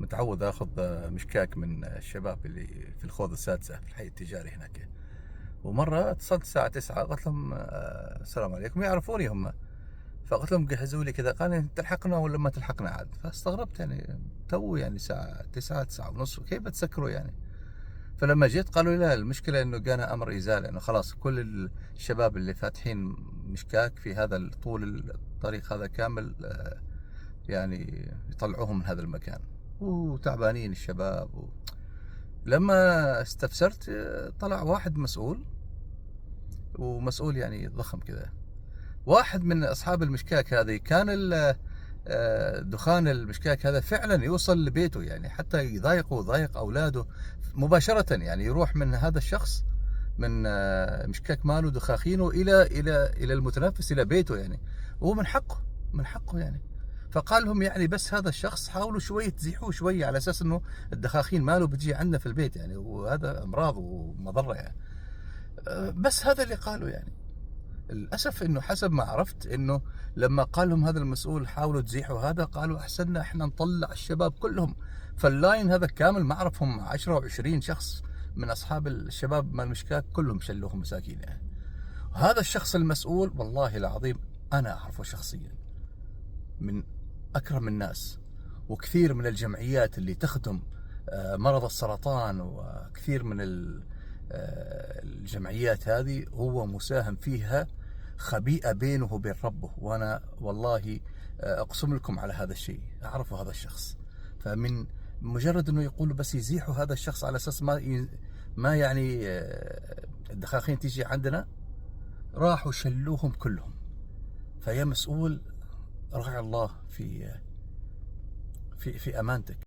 متعود اخذ مشكاك من الشباب اللي في الخوذ السادسة في الحي التجاري هناك. ومرة اتصلت الساعة 9 قلت لهم السلام عليكم، يعرفوني هم. فقلت لهم جهزوا لي كذا، قال لي تلحقنا ولا ما تلحقنا عاد؟ فاستغربت يعني تو يعني الساعة 9 9 ونص كيف بتسكروا يعني؟ فلما جيت قالوا لي لا، المشكلة انه جانا امر ازالة، انه خلاص كل الشباب اللي فاتحين مشكاك في هذا طول الطريق هذا كامل يعني يطلعوهم من هذا المكان، وتعبانين الشباب لما استفسرت طلع واحد مسؤول، ومسؤول يعني ضخم كذا، واحد من أصحاب المشكاك هذه، كان دخان المشكاك هذا فعلا يوصل لبيته، يعني حتى يضايق أولاده مباشرة، يعني يروح من هذا الشخص من مشكاك ماله دخاخينه إلى المتنفس إلى بيته يعني. وهو من حقه يعني. فقال لهم يعني بس هذا الشخص حاولوا شوي تزيحوه شوي، على أساس أنه الدخاخين ماله بتجي عندنا في البيت يعني، وهذا أمراض ومضرة يعني. بس هذا اللي قالوا يعني. للأسف أنه حسب ما عرفت أنه لما قال لهم هذا المسؤول حاولوا تزيحوا هذا، قالوا أحسننا إحنا نطلع الشباب كلهم. فاللاين هذا كامل ما أعرفهم 10 و20 شخص من أصحاب الشباب مال المشكاك كلهم شلوهم مساكين يعني. وهذا الشخص المسؤول والله العظيم أنا أعرفه شخصيا، من أكرم الناس، وكثير من الجمعيات اللي تخدم مرض السرطان، وكثير من الجمعيات هذه هو مساهم فيها، خبيئة بينه وبين ربه. وأنا والله أقسم لكم على هذا الشيء، أعرف هذا الشخص. فمن مجرد أنه يقول بس يزيحوا هذا الشخص على أساس ما يعني الدخاخين تيجي عندنا، راحوا شلوهم كلهم. فيا مسؤول، راعي الله في أمانتك.